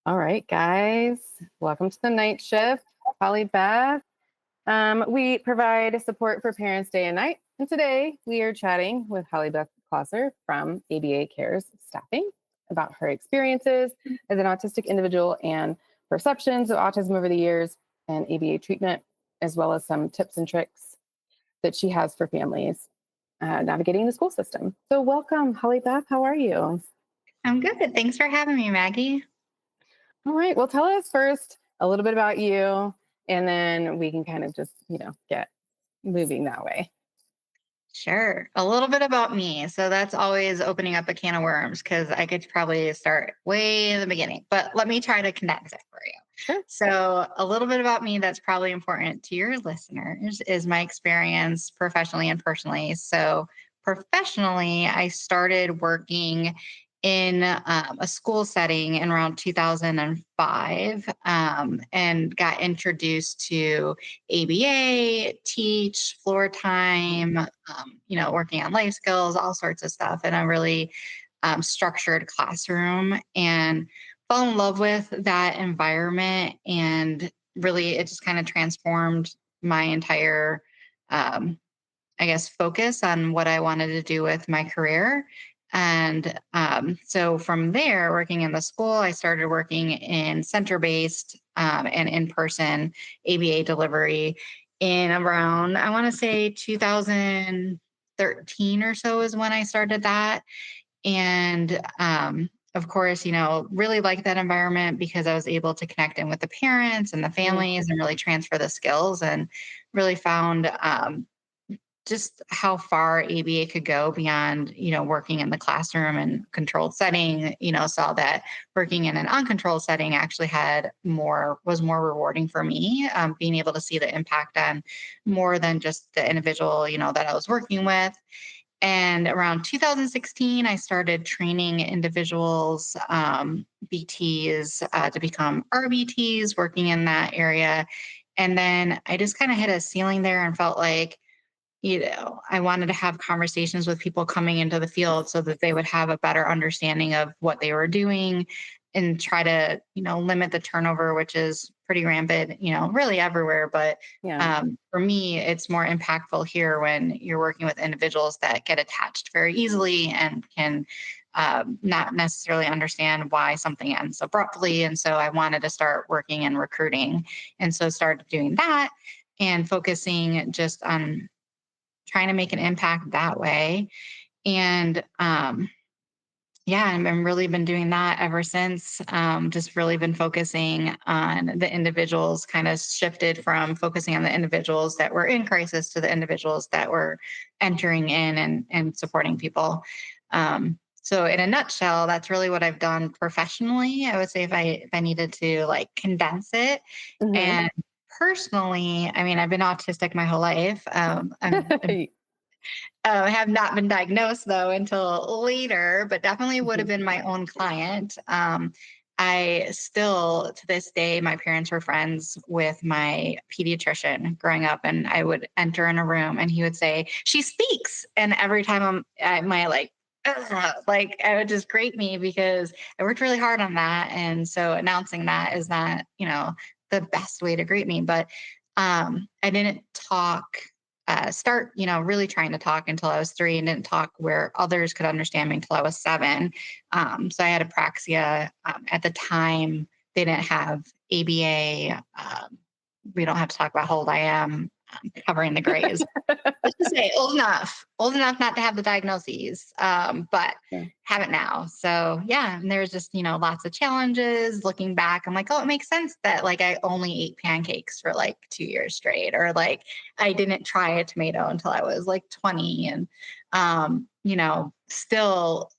All right, guys, welcome to the night shift. Holly, Beth. We provide support for parents day and night. And today we are chatting with Holly Beth Klosser from ABA Cares Staffing about her experiences as an autistic individual and perceptions of autism over the years and ABA treatment, as well as some tips and tricks that she has for families navigating the school system. So, welcome, Holly Beth. How are you? I'm good. Thanks for having me, Maggie. All right. Well, tell us first a little bit about you, and then we can kind of just, get moving that way. Sure. A little bit about me. So that's always opening up a can of worms because I could probably start way in the beginning, but let me try to condense it for you. Sure. So, a little bit about me that's probably important to your listeners is my experience professionally and personally. So, professionally, I started working in a school setting in around 2005 and got introduced to ABA, teach, floor time, working on life skills, all sorts of stuff in a really structured classroom and fell in love with that environment. And really, it just kind of transformed my entire, focus on what I wanted to do with my career. And so from there, working in the school, I started working in center based and in person ABA delivery in around, I want to say 2013 or so is when I started that. And of course, really liked that environment because I was able to connect in with the parents and the Mm. families and really transfer the skills and really found just how far ABA could go beyond, working in the classroom and controlled setting, saw that working in an uncontrolled setting actually was more rewarding for me, being able to see the impact on more than just the individual, that I was working with. And around 2016, I started training individuals, BTs, to become RBTs, working in that area. And then I just kind of hit a ceiling there and felt like, I wanted to have conversations with people coming into the field so that they would have a better understanding of what they were doing and try to, limit the turnover, which is pretty rampant, really everywhere. But Yeah. for me, it's more impactful here when you're working with individuals that get attached very easily and can not necessarily understand why something ends abruptly. And so I wanted to start working in recruiting. And so started doing that and focusing just on trying to make an impact that way. And yeah, and I've really been doing that ever since. Just really been focusing on the individuals, kind of shifted from focusing on the individuals that were in crisis to the individuals that were entering in and supporting people. So in a nutshell, that's really what I've done professionally. I would say if I needed to like condense it. Hmm. And personally, I mean, I've been autistic my whole life. I have not been diagnosed though until later, but definitely would have Mhm. been my own client. I still, to this day, my parents were friends with my pediatrician growing up, and I would enter in a room and he would say, "She speaks." And every time my like, "Ugh," like it would just grate me because I worked really hard on that. And so announcing that is not, the best way to greet me. But I didn't start, really trying to talk until I was 3 and didn't talk where others could understand me until I was 7. So I had apraxia. At the time, they didn't have ABA. We don't have to talk about how old I am, covering the grays. Let's just say old enough not to have the diagnoses, but Yeah. have it now. So yeah, and there's just, lots of challenges looking back. I'm like, oh, it makes sense that like I only ate pancakes for like 2 years straight, or like I didn't try a tomato until I was like 20. And, still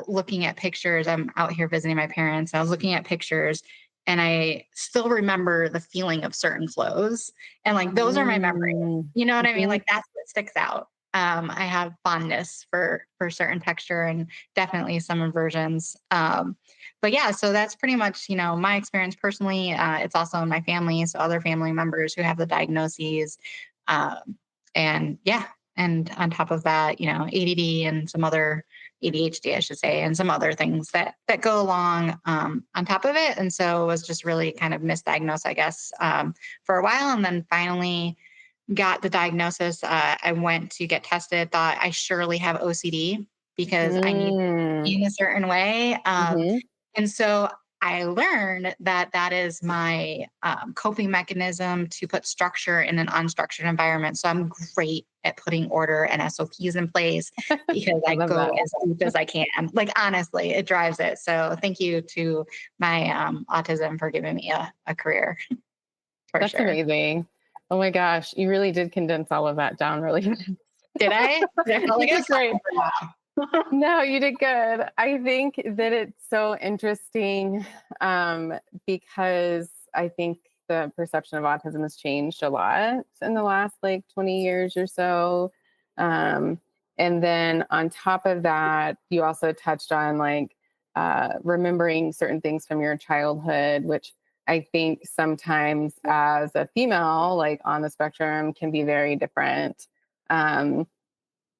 looking at pictures. I'm out here visiting my parents. I was looking at pictures and I still remember the feeling of certain clothes. And like those are my memories. Mm. You know what I mean? Mhm. Like that's what sticks out. I have fondness for certain texture and definitely some aversions. But yeah, so that's pretty much my experience personally. It's also in my family, so other family members who have the diagnoses, and yeah, and on top of that, ADD and some other ADHD, I should say, and some other things that go along on top of it. And so it was just really kind of misdiagnosed, I guess, for a while, and then finally got the diagnosis. I went to get tested, thought I surely have OCD because I need to Mm. be in a certain way. Mhm. And so I learned that that is my coping mechanism to put structure in an unstructured environment. So I'm great at putting order and SOPs in place because I I love go that. as deep as I can. Like, honestly, it drives it. So thank you to my autism for giving me a career for That's sure. amazing. Oh my gosh, you really did condense all of that down really fast. Did I? Did I feel You like I did was great. talking for a while? No, you did good. I think that it's so interesting because I think the perception of autism has changed a lot in the last like 20 years or so. Um, and then on top of that, you also touched on like remembering certain things from your childhood, which I think sometimes as a female, like on the spectrum, can be very different. Um,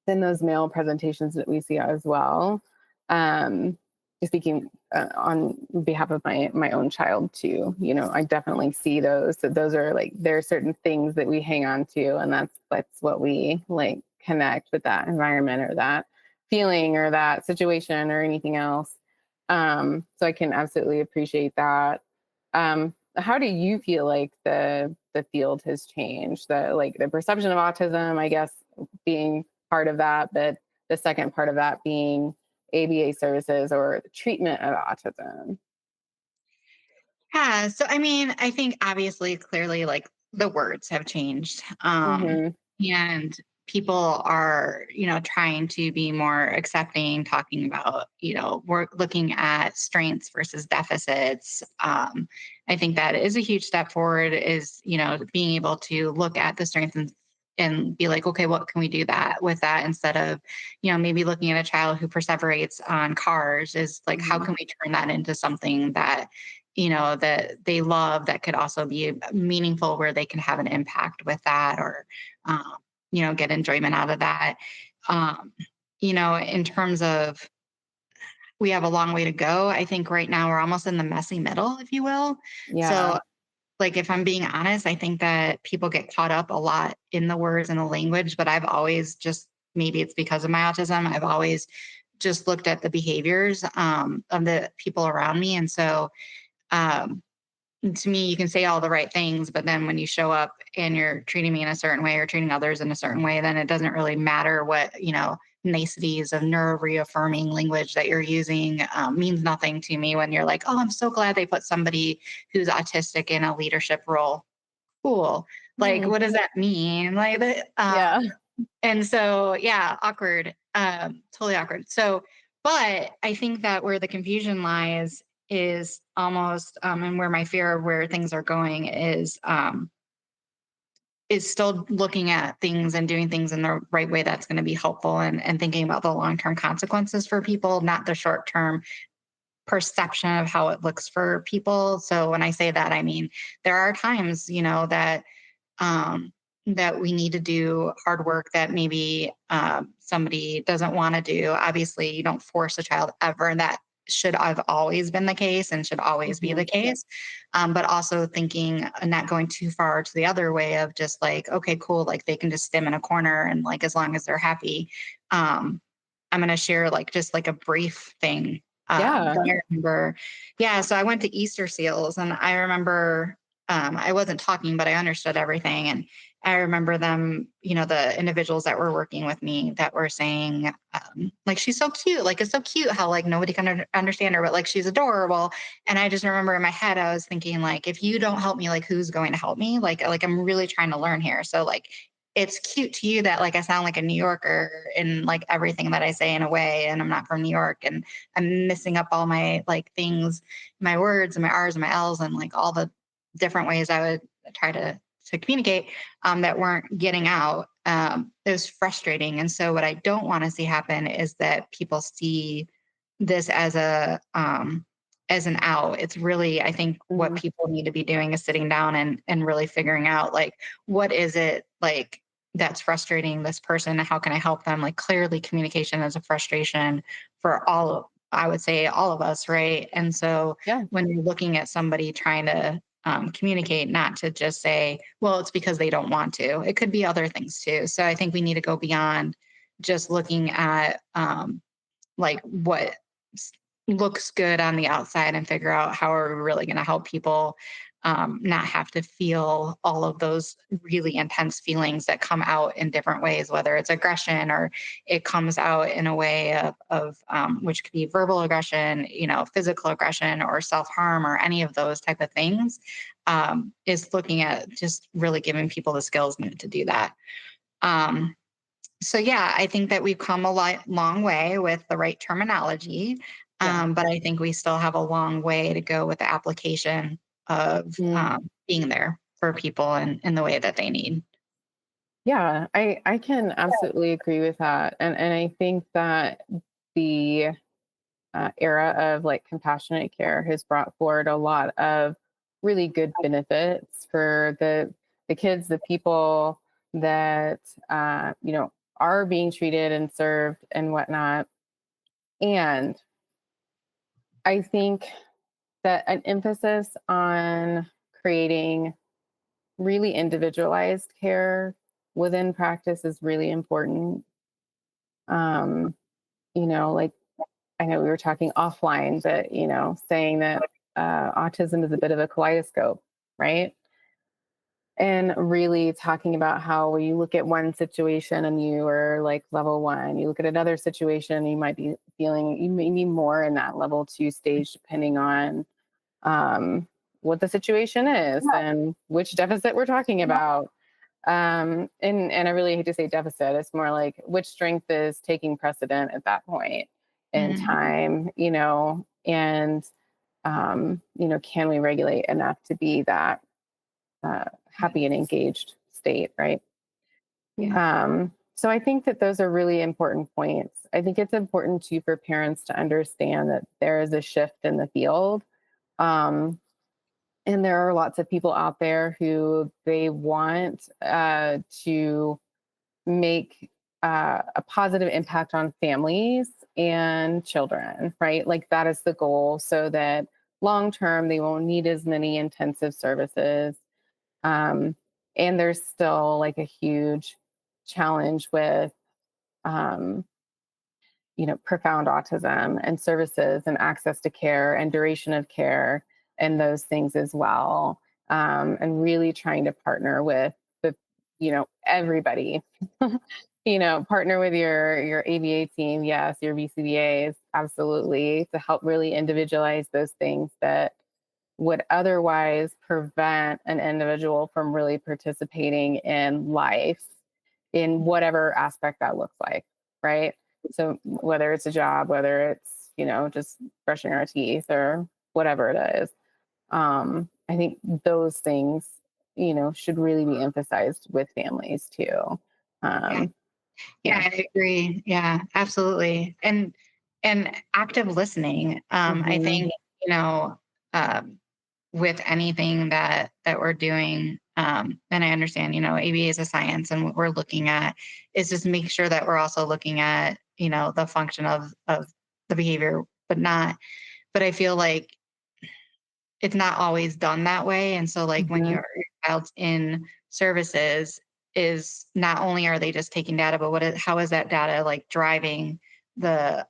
than those male presentations that we see as well. Um, just speaking on behalf of my own child too, you know, I definitely see those. That those are like there are certain things that we hang on to, and that's what we like connect with that environment or that feeling or that situation or anything else. So I can absolutely appreciate that. How do you feel like the field has changed? The like the perception of autism, I guess, being part of that, but the second part of that being ABA services or the treatment of autism. Yeah. So, I mean, I think obviously, clearly, like the words have changed. Hmm. And people are, trying to be more accepting, talking about, work, looking at strengths versus deficits. I think that is a huge step forward is, being able to look at the strengths and be like, okay, what can we do that with that instead of, maybe looking at a child who perseverates on cars is like, how Hmm. can we turn that into something that that they love that could also be meaningful where they can have an impact with that or, um, get enjoyment out of that. Um, in terms of we have a long way to go. I think right now we're almost in the messy middle, if you will. Yeah. So, like, if I'm being honest, I think that people get caught up a lot in the words and the language, but I've always just, maybe it's because of my autism, I've always just looked at the behaviors of the people around me. And so, um, to me, you can say all the right things, but then when you show up and you're treating me in a certain way or treating others in a certain way, then it doesn't really matter what, niceties of neuro reaffirming language that you're using means nothing to me when you're like, oh, I'm so glad they put somebody who's autistic in a leadership role. Cool. Like, Mm. what does that mean? Like, Yeah. and so, yeah, awkward, totally awkward. So, but I think that where the confusion lies is almost, and where my fear of where things are going is still looking at things and doing things in the right way that's going to be helpful and thinking about the long term consequences for people, not the short term perception of how it looks for people. So when I say that, I mean there are times, um, that we need to do hard work that maybe somebody doesn't want to do. Obviously, you don't force a child ever, and that should have always been the case and should always be Hmm. the case. But also thinking and not going too far to the other way of just like, okay, cool, like they can just stim in a corner and like as long as they're happy. Um, I'm going to share like just like a brief thing Yeah. that I remember. Yeah, so I went to Easter Seals, and I remember I wasn't talking, but I understood everything. And I remember them, the individuals that were working with me that were saying, like, she's so cute. Like, it's so cute how, like, nobody can understand her, but like, she's adorable. And I just remember in my head, I was thinking, like, if you don't help me, like, who's going to help me? Like I'm really trying to learn here. So, like, it's cute to you that, like, I sound like a New Yorker in like everything that I say in a way, and I'm not from New York, and I'm missing up all my like things, my words and my R's and my L's, and like all the different ways I would try to communicate that weren't getting out. It was frustrating. And so what I don't want to see happen is that people see this as an out. It's really, I think what Mm. people need to be doing is sitting down and really figuring out like what is it like that's frustrating this person. How can I help them? Like clearly communication is a frustration for I would say all of us, right? And so Yeah. when you're looking at somebody trying to communicate, not to just say, well, it's because they don't want to. It could be other things too. So I think we need to go beyond just looking at like what looks good on the outside and figure out how are we really going to help people not have to feel all of those really intense feelings that come out in different ways, whether it's aggression or it comes out in a way of which could be verbal aggression, physical aggression or self-harm or any of those type of things, is looking at just really giving people the skills to do that. Um, so yeah, I think that we've come long way with the right terminology, Yeah. but I think we still have a long way to go with the application of Mm. being there for people in the way that they need. Yeah, I can absolutely agree with that. And I think that the era of like compassionate care has brought forward a lot of really good benefits for the kids, the people that are being treated and served and whatnot. And I think that an emphasis on creating really individualized care within practice is really important. Um, like I know we were talking offline, but saying that autism is a bit of a kaleidoscope, right? And really talking about how when you look at one situation and you are like level one, you look at another situation, you might be feeling you may be more in that level two stage, depending on um, what the situation is and which deficit we're talking about. And I really hate to say deficit. It's more like which strength is taking precedent at that point in Mhm. time, and can we regulate enough to be that happy and engaged state, right? Yeah. So I think that those are really important points. I think it's important too for parents to understand that there is a shift in the field. Um, and there are lots of people out there who they want to make a positive impact on families and children, right? Like that is the goal so that long term they won't need as many intensive services. Um, and there's still like a huge challenge with um, profound autism and services and access to care and duration of care and those things as well. And really trying to partner with the, everybody, partner with your ABA team. Yes. Your VCBAs, absolutely, to help really individualize those things that would otherwise prevent an individual from really participating in life in whatever aspect that looks like, right? So whether it's a job, whether it's, just brushing our teeth or whatever it is, I think those things, should really be emphasized with families too. Yeah. Um, Yeah, yeah. I agree. Yeah, absolutely. And active listening. I Hmm. think, you know, um, with anything that we're doing, and I understand, ABA is a science and what we're looking at is just make sure that we're also looking at, the function of the behavior, but I feel like it's not always done that way. And so like when Hmm. your child's in services is not only are they just taking data, but how is that data like driving the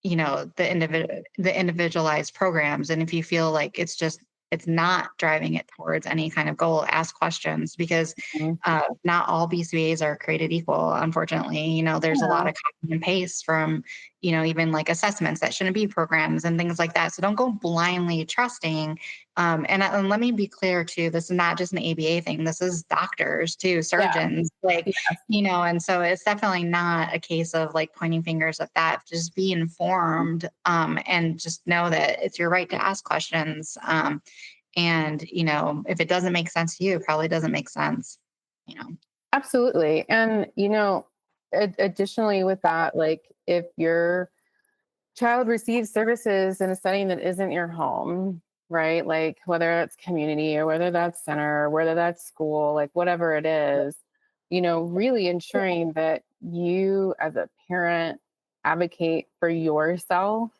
the individualized programs. And if you feel like it's not driving it towards any kind of goal, ask questions because not all BCBAs are created equal. Unfortunately, there's a lot Yeah, of copy and paste from, even like assessments that shouldn't be programs and things like that. So don't go blindly trusting. And let me be clear too, this is not just an ABA thing. This is doctors too, yeah, surgeons, like, yeah, and so it's definitely not a case of like pointing fingers at that. Just be informed, and just know that it's your right to ask questions. And, if it doesn't make sense to you, it probably doesn't make sense, you know. absolutely. And additionally with that, like if your child receives services in a setting that isn't your home, right? Like whether that's community or whether that's center or whether that's school, like whatever it is, really ensuring that you as a parent advocate for yourself.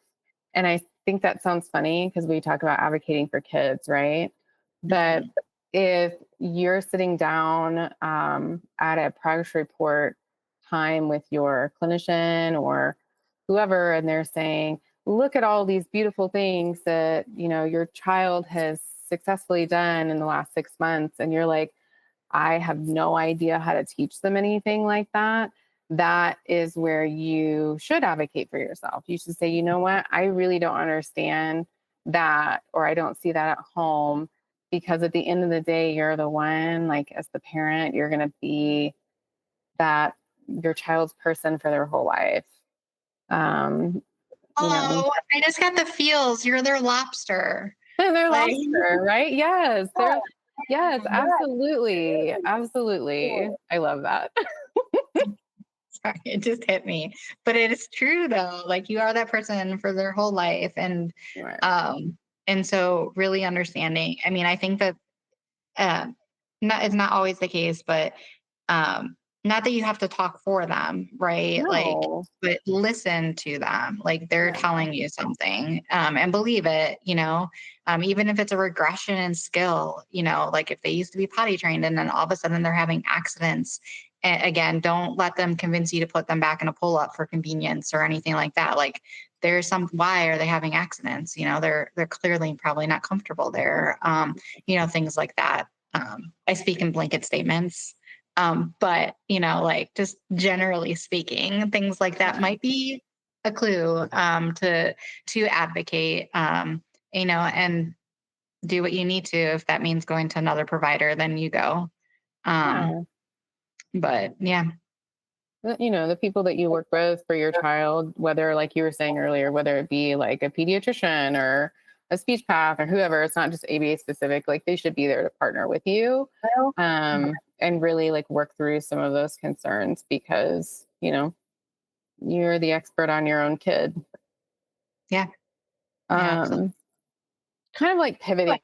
And I think that sounds funny because we talk about advocating for kids, right? But Mhm. if you're sitting down at a progress report time with your clinician or whoever, and they're saying, look at all these beautiful things that, your child has successfully done in the last 6 months. And you're like, I have no idea how to teach them anything like that. That is where you should advocate for yourself. You should say, you know what? I really don't understand that, or I don't see that at home. Because at the end of the day, you're the one, like as the parent, you're going to be that your child's person for their whole life. Um, you know, Oh, I just got the feels. You're their lobster. they're Like, lobster, right? Yes. Yes, absolutely. Absolutely. I love that. sorry, it just hit me. But it is true though. Like you are that person for their whole life. Right. Um and so really understanding. I mean, I think that um it's not always the case, but not that you have to talk for them, right? Like, No. but listen to them. Like they're Yeah. telling you something, and believe it, even if it's a regression in skill, like if they used to be potty trained and then all of a sudden they're having accidents. Again, don't let them convince you to put them back in a pull up for convenience or anything like that. Like there's why are they having accidents? They're clearly probably not comfortable there. Things like that. I speak in blanket statements. But like just generally speaking, things like that Yeah. might be a clue to advocate, and do what you need to. If that means going to another provider, then you go. Um, Yeah. but yeah, The people that you work with for your child, whether, like you were saying earlier, whether it be like a pediatrician or a speech path or whoever, it's not just ABA specific, like they should be there to partner with you, and really like work through some of those concerns because, you're the expert on your own kid. yeah, yeah, absolutely. Um, Kind of like pivoting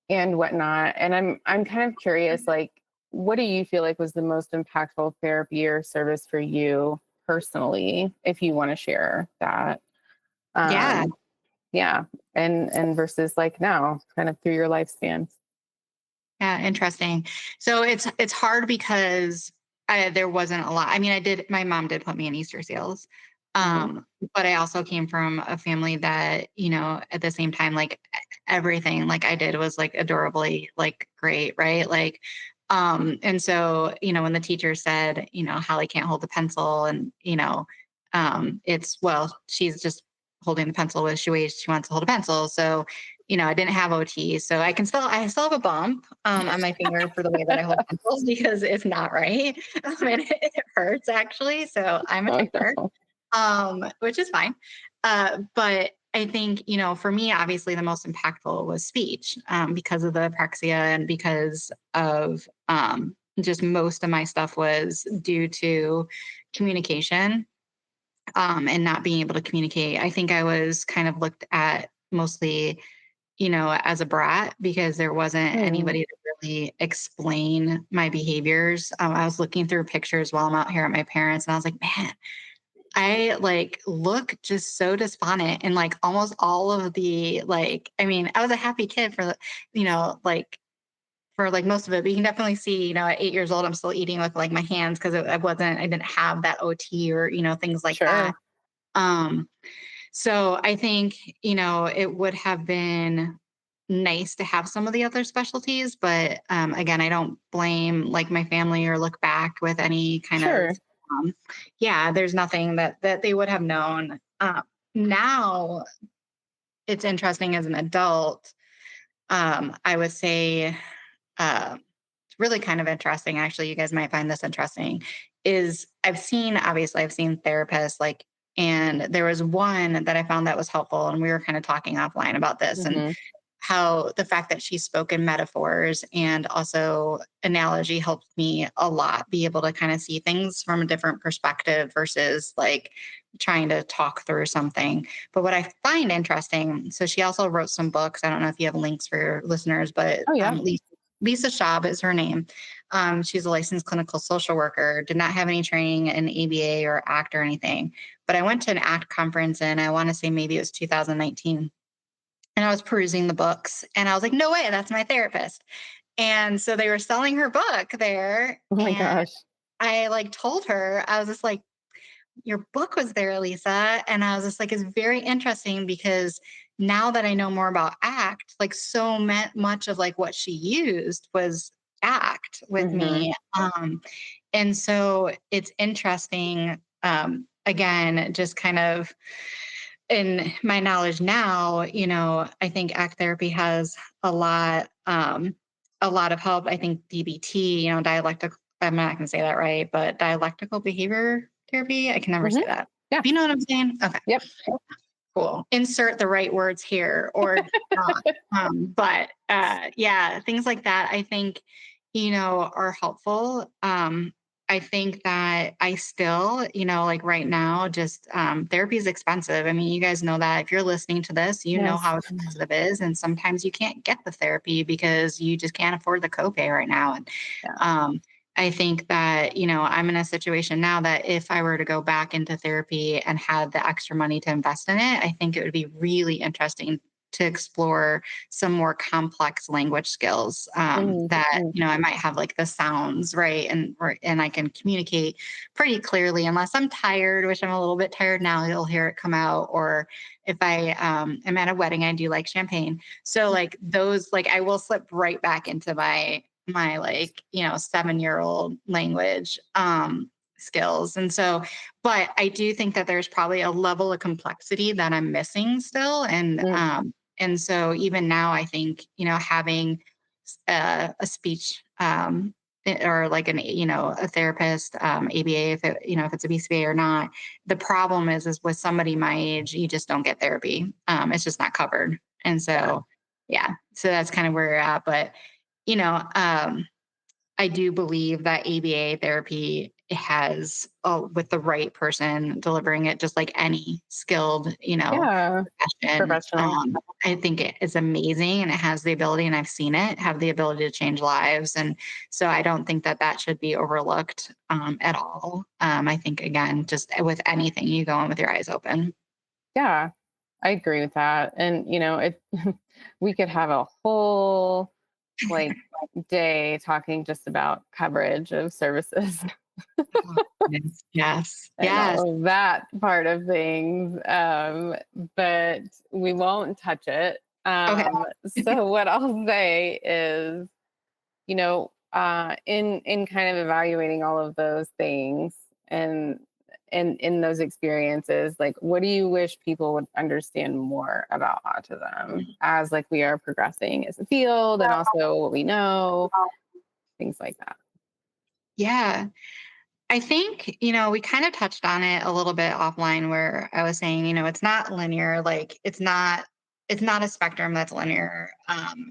and whatnot. And I'm kind of curious, like, what do you feel like was the most impactful therapy or service for you personally, if you want to share that? Yeah, Um, yeah, and versus like now, kind of through your lifespan. yeah, interesting. So it's hard because there wasn't a lot. I mean, my mom did put me in Easter seals. Hmm. But I also came from a family that, at the same time, like everything like I did was like adorably like great, right? Like, and so, when the teacher said, Holly can't hold the pencil and, she's just holding the pencil with she wants to hold a pencil. So I didn't have OT, so I still have a bump on my finger for the way that I hold pencils because it's not right. And it hurts actually. So I'm a Oh tickler, no. which is fine. But I think, for me, obviously the most impactful was speech because of the apraxia and because of just most of my stuff was due to communication and not being able to communicate. I think I was kind of looked at mostly as a brat because there wasn't Hmm. anybody to really explain my behaviors. I was looking through pictures while I'm out here at my parents, and I was like, man, I like look just so despondent and like almost all of the like, I mean, I was a happy kid like for like most of it, but you can definitely see, at 8 years old, I'm still eating with like my hands because I didn't have that OT or, things like that. Sure. Um, so I think, it would have been nice to have some of the other specialties, but again, I don't blame like my family or look back with any kind of, Sure. um, yeah, there's nothing that they would have known. Now it's interesting as an adult. I would say it's really kind of interesting. Actually, you guys might find this interesting. Is obviously I've seen therapists like, and there was one that I found that was helpful, and we were kind of talking offline about this, and Hmm. how the fact that she spoke in metaphors and also analogy helped me a lot be able to kind of see things from a different perspective versus like trying to talk through something. But what I find interesting, so she also wrote some books. I don't know if you have links for your listeners, but Oh yeah. Lisa Schaub is her name. She's a licensed clinical social worker, did not have any training in ABA or ACT or anything. But I went to an ACT conference and I want to say maybe it was 2019. And I was perusing the books and I was like, no way, that's my therapist. And so they were selling her book there. Oh my And gosh. I like told her, I was just like, your book was there, Lisa. And I was just like, it's very interesting because now that I know more about ACT, like so much of like what she used was ACT with Hmm. me. And so it's interesting. Again, just kind of in my knowledge now, I think ACT therapy has a lot of help. I think DBT, dialectical, I'm not going to say that right, but dialectical behavior therapy. I can never Hmm. say that. Yeah. You know what I'm saying? Okay, Yep. cool. Insert the right words here or not. But yeah, things like that, I think, are helpful. I think that I still, like right now, just therapy is expensive. I mean, you guys know that if you're listening to this, you know Yes. how expensive it is. And sometimes you can't get the therapy because you just can't afford the copay right now. And Yeah. I think that, I'm in a situation now that if I were to go back into therapy and had the extra money to invest in it, I think it would be really interesting to explore some more complex language skills that Mhm. I might have like the sounds right and I can communicate pretty clearly unless I'm tired, which I'm a little bit tired now. You'll hear it come out. Or if I am at a wedding, I do like champagne. So like those, like I will slip right back into my like 7-year-old language skills. And so, but I do think that there's probably a level of complexity that I'm missing still. Mm. And so even now I think having a speech or like a therapist, ABA, if it's a BCBA or not. The problem is with somebody my age, you just don't get therapy. It's just not covered. And Yeah. so yeah, so that's kind of where you're at. But you know, I do believe that ABA therapy has, with the right person delivering it, just like any skilled, Yeah. profession. Professional. I think it is amazing and it has the ability, and I've seen it have the ability to change lives. And so I don't think that that should be overlooked at all. I think, again, just with anything, you go in with your eyes open. Yeah. I agree with that. And it we could have a whole like day talking just about coverage of services Oh, yes. Yes. and Yes. all of that part of things. But we won't touch it. Okay. So what I'll say is, in kind of evaluating all of those things and in those experiences, like what do you wish people would understand more about autism as like we are progressing as a field and also what we know, things like that. Yeah. I think, we kind of touched on it a little bit offline where I was saying, it's not linear, like it's not a spectrum that's linear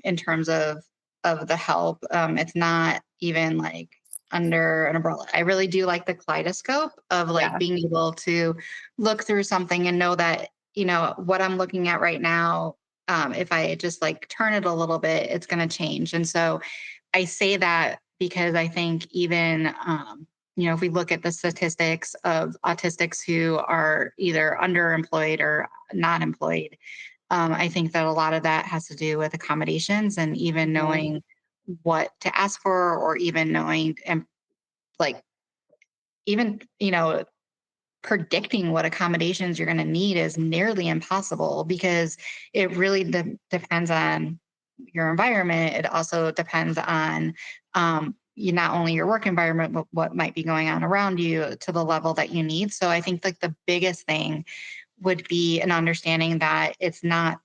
in terms of the help. It's not even like under an umbrella. I really do like the kaleidoscope of like Yeah. being able to look through something and know that, what I'm looking at right now, if I just like turn it a little bit, it's going to change. And so I say that because I think even if we look at the statistics of autistics who are either underemployed or not employed, I think that a lot of that has to do with accommodations and even Mhm. knowing what to ask for, or even knowing and like even predicting what accommodations you're going to need is nearly impossible because it really depends on your environment. It also depends on you, not only your work environment, but what might be going on around you to the level that you need. So I think like the biggest thing would be an understanding that it's not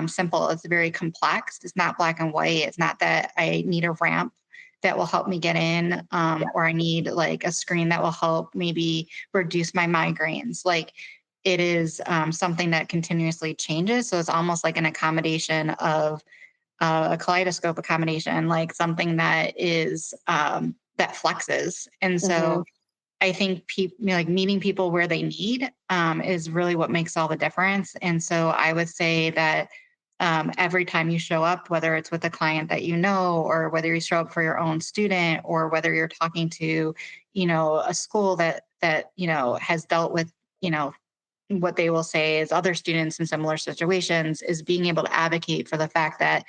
simple. It's very complex. It's not black and white. It's not that I need a ramp that will help me get in, or I need like a screen that will help maybe reduce my migraines. Like it is something that continuously changes. So it's almost like an accommodation of a kaleidoscope accommodation, like something that is that flexes. And Hmm. so I think like meeting people where they need is really what makes all the difference. And so I would say that every time you show up, whether it's with a client that you know, or whether you show up for your own student, or whether you're talking to, a school that has dealt with, what they will say is other students in similar situations, is being able to advocate for the fact that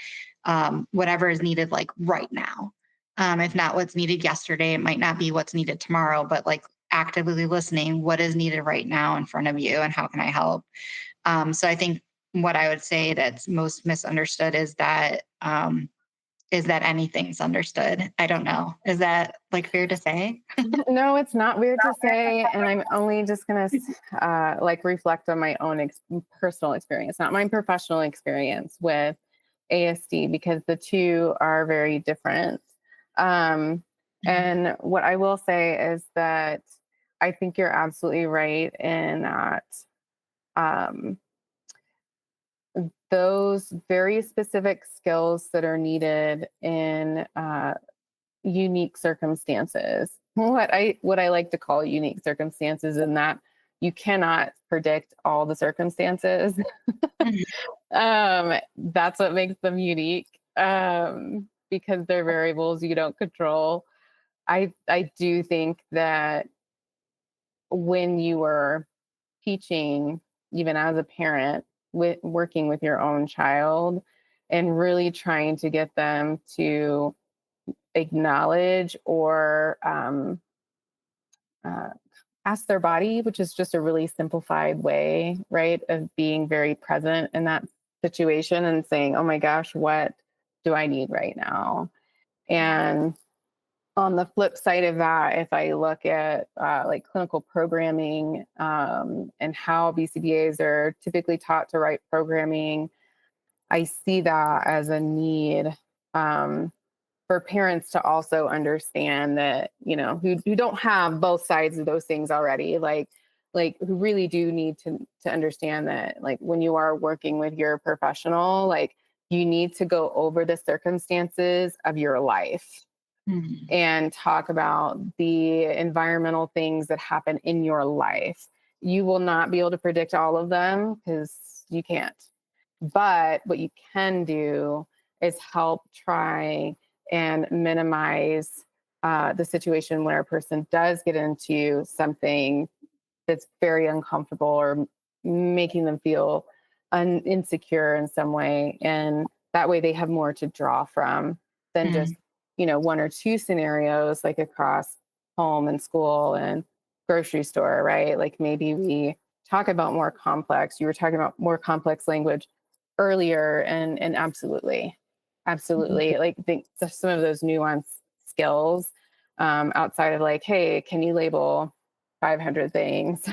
whatever is needed, like right now, if not what's needed yesterday, it might not be what's needed tomorrow, but like actively listening, what is needed right now in front of you and how can I help? So I think what I would say that's most misunderstood is that anything's understood. I don't know. Is that like fair to say? No, it's not weird to say. And I'm only just going to like reflect on my own personal experience, not my professional experience with ASD, because the two are very different. Um, and what I will say is that I think you're absolutely right in that um, those very specific skills that are needed in unique circumstances. What I like to call unique circumstances, in that you cannot predict all the circumstances. Mhm. That's what makes them unique, because they're variables you don't control. I do think that when you are teaching, even as a parent, with working with your own child and really trying to get them to acknowledge or uh, ask their body, which is just a really simplified way, right, of being very present in that situation and saying, oh my gosh, what do I need right now? And on the flip side of that, if I look at like clinical programming and how BCBAs are typically taught to write programming, I see that as a need um, for parents to also understand that, who don't have both sides of those things already, like who really do need to understand that, like when you are working with your professional, like you need to go over the circumstances of your life Mhm. and talk about the environmental things that happen in your life. You will not be able to predict all of them because you can't. But what you can do is help try and minimize the situation where a person does get into something that's very uncomfortable or making them feel insecure in some way. And that way they have more to draw from than just, Mhm. one or two scenarios like across home and school and grocery store, right? Like maybe we talk about more complex, you were talking about more complex language earlier, and absolutely, Mhm. absolutely. Like think some of those nuanced skills outside of like, hey, can you label 500 things?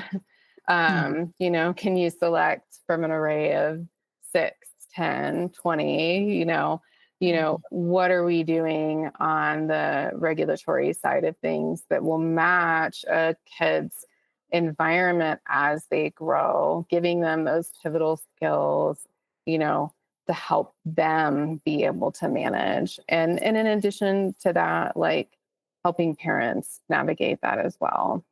Mhm. Can you select from an array of 6, 10, 20? What are we doing on the regulatory side of things that will match a kid's environment as they grow, giving them those pivotal skills, you know, to help them be able to manage. And in addition to that, like helping parents navigate that as well.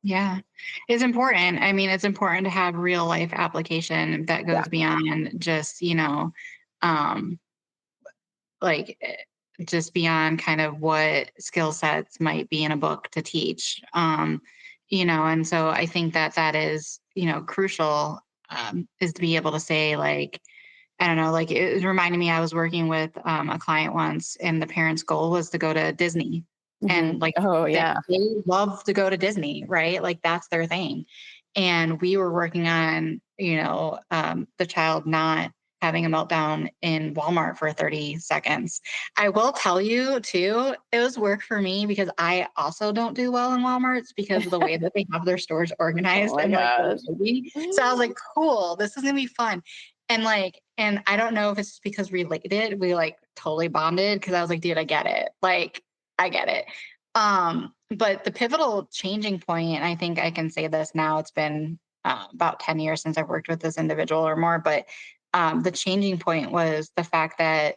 Yeah, it's important. I mean, it's important to have real life application that Yeah. goes beyond just, um, like just beyond kind of what skill sets might be in a book to teach. And so I think that is, crucial, is to be able to say like, I don't know, like it was reminding me I was working with a client once and the parents' goal was to go to Disney. Hmm. And like Oh, yeah. they love to go to Disney, right? Like that's their thing. And we were working on, the child not having a meltdown in Walmart for 30 seconds. I will tell you too, it was work for me because I also don't do well in Walmarts because of the way that they have their stores Oh organized my and like really gosh. busy. So I was like, cool, this is gonna be fun. And I don't know if it's because related, we like totally bonded because I was like, dude, I get it. Like, I get it. But the pivotal changing point, and I think I can say this now, it's been about 10 years since I've worked with this individual or more, but the changing point was the fact that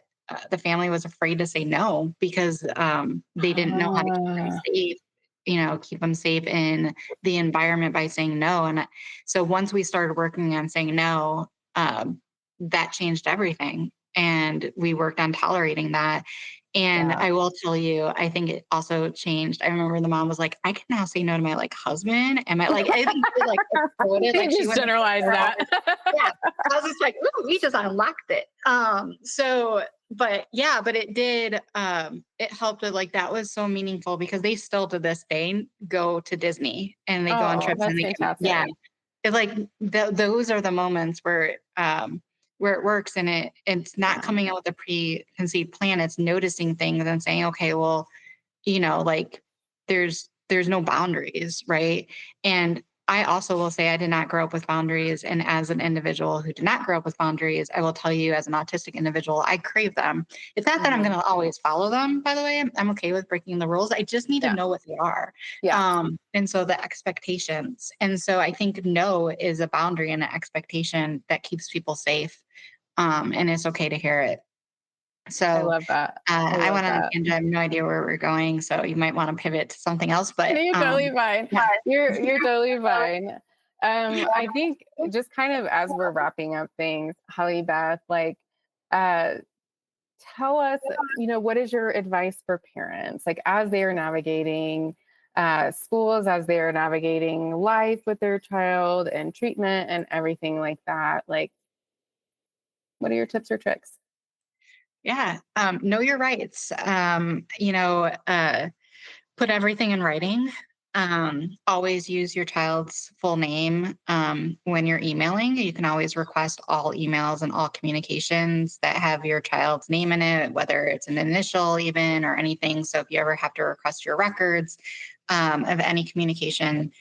the family was afraid to say no because they didn't know how to keep them Ah, safe, keep them safe in the environment by saying no. And so once we started working on saying no, that changed everything. And we worked on tolerating that. And yeah. I will tell you, I think it also changed. I remember the mom was like, I can now say no to my like husband. And my like, I think she like exploded, You like she just went, generalize that. yeah. I was just like, ooh, we just unlocked it. But yeah, but it did, it helped with like, that was so meaningful because they still to this day go to Disney and they go on Oh, trips and that's they can, yeah, fantastic. it's like those are the moments where it works and it's not Yeah. coming out with a preconceived plan. It's noticing things and saying, okay, well, like there's no boundaries, right? And I also will say I did not grow up with boundaries. And as an individual who did not grow up with boundaries, I will tell you as an autistic individual, I crave them. It's not that I'm Mhm. going to always follow them, by the way. I'm okay with breaking the rules. I just need to Yeah. know what they are. Yeah. And so the expectations. And so I think no is a boundary and an expectation that keeps people safe. And it's okay to hear it. I So love that. I I love went on a that. tangent. I have no idea where we're going, so you might want to pivot to something else. No, But you're totally fine. yeah, You're totally fine. I think just kind of as we're wrapping up things, Holly Beth, like, uh, tell us, what is your advice for parents, like as they are navigating schools, as they are navigating life with their child and treatment and everything like that? Like, what are your tips or tricks? yeah. Know your rights. Put everything in writing. Always use your child's full name when you're emailing. You can always request all emails and all communications that have your child's name in it, whether it's an initial even or anything. So if you ever have to request your records of any communication,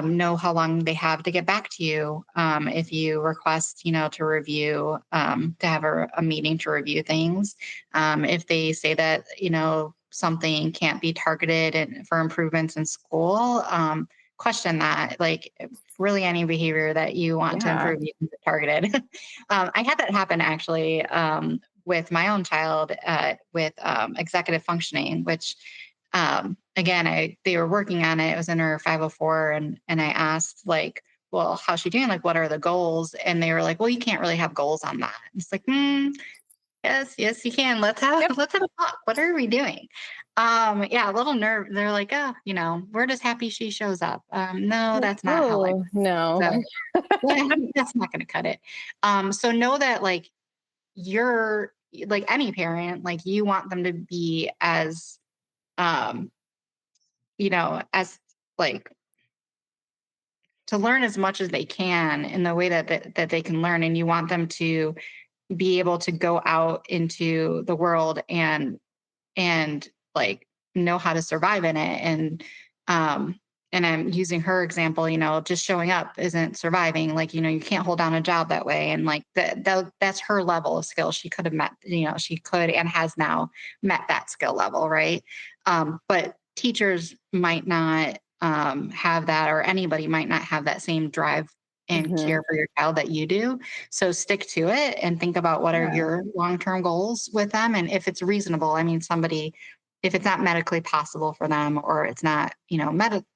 know how long they have to get back to you. If you request, to review, to have a meeting to review things. If they say that, something can't be targeted for improvements in school, question that. Like really any behavior that you want to Yeah. improve, you can get targeted. I had that happen actually with my own child with executive functioning, which again, they were working on it. It was in her 504, and I asked like, well, how's she doing? Like, what are the goals? And they were like, well, you can't really have goals on that. It's like, yes, you can. Let's have Yep. let's have a talk. What are we doing? Yeah, a little nerve. They're like, oh, we're just happy she shows up. No, that's not how life Oh is. no. So that's not gonna cut it. So know that like you're like any parent, like you want them to be as um, as like to learn as much as they can in the way that they can learn, and you want them to be able to go out into the world and like know how to survive in it. Um and I'm using her example, just showing up isn't surviving. Like, you can't hold down a job that way. And like that's her level of skill. She could have met, she could and has now met that skill level, right? But teachers might not have that, or anybody might not have that same drive and Hmm. care for your child that you do. So stick to it and think about what are Yeah. your long-term goals with them. And if it's reasonable, I mean, if it's not medically possible for them, or it's not,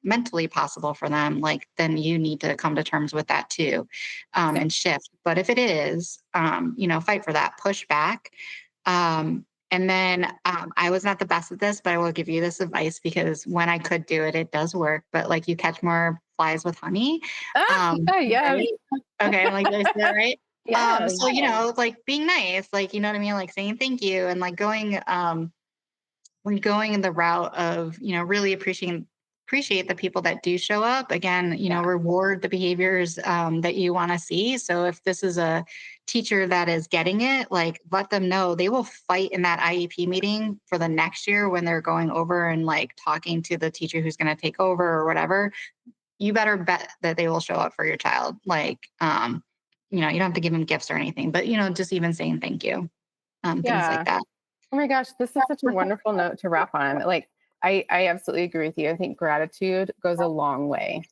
mentally possible for them, like then you need to come to terms with that too, Yeah. and shift. But if it is, fight for that, push back. And then I was not the best at this, but I will give you this advice because when I could do it, it does work. But like you catch more flies with honey. Ah, yes. Right? Okay, I'm like, did I say that right? Yes. So like being nice, like you know what I mean, like saying thank you and like when going in the route of, really appreciate the people that do show up. Again, Yeah. reward the behaviors that you want to see. So if this is a teacher that is getting it, like let them know they will fight in that IEP meeting for the next year when they're going over and like talking to the teacher who's going to take over or whatever. You better bet that they will show up for your child. Like, you don't have to give them gifts or anything, but just even saying thank you, things like Yeah. that. Oh my gosh, this is such a wonderful note to wrap on. Like, I absolutely agree with you. I think gratitude goes a long way.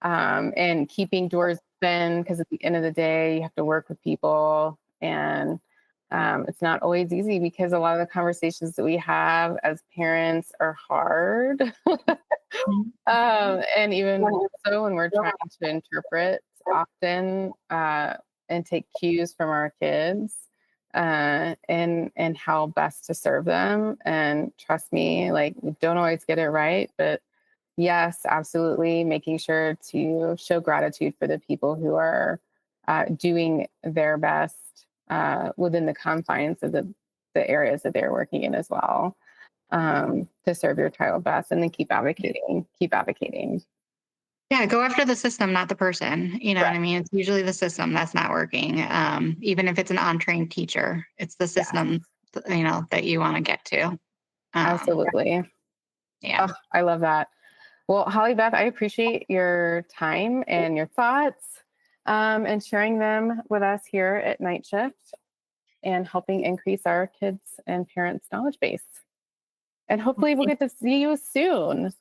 And keeping doors open, because at the end of the day, you have to work with people, and It's not always easy because a lot of the conversations that we have as parents are hard. Mhm. And even more so when we're trying to interpret often and take cues from our kids and how best to serve them. And trust me, like we don't always get it right, but yes, absolutely, making sure to show gratitude for the people who are doing their best within the confines of the areas that they're working in as well, to serve your child best, and then keep advocating. Yeah, go after the system, not the person. You know what Correct. I mean? It's usually the system that's not working. Even if it's an untrained teacher, it's the Yes, system, that you want to get to. Um, absolutely. yeah. Oh, I love that. Well, Holly Beth, I appreciate your time and your thoughts and sharing them with us here at Night Shift and helping increase our kids and parents' knowledge base. And hopefully, we'll get to see you soon.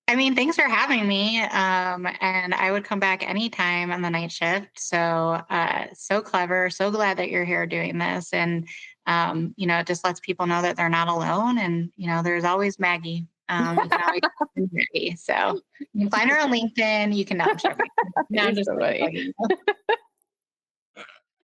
I mean, thanks for having me. And I would come back anytime on the night shift. So, so clever. So glad that you're here doing this. And, it just lets people know that they're not alone. And, there's always Maggie. You can always find Maggie. So you can find her on LinkedIn. You can, no, I'm joking. No, I'm You're just so like, funny.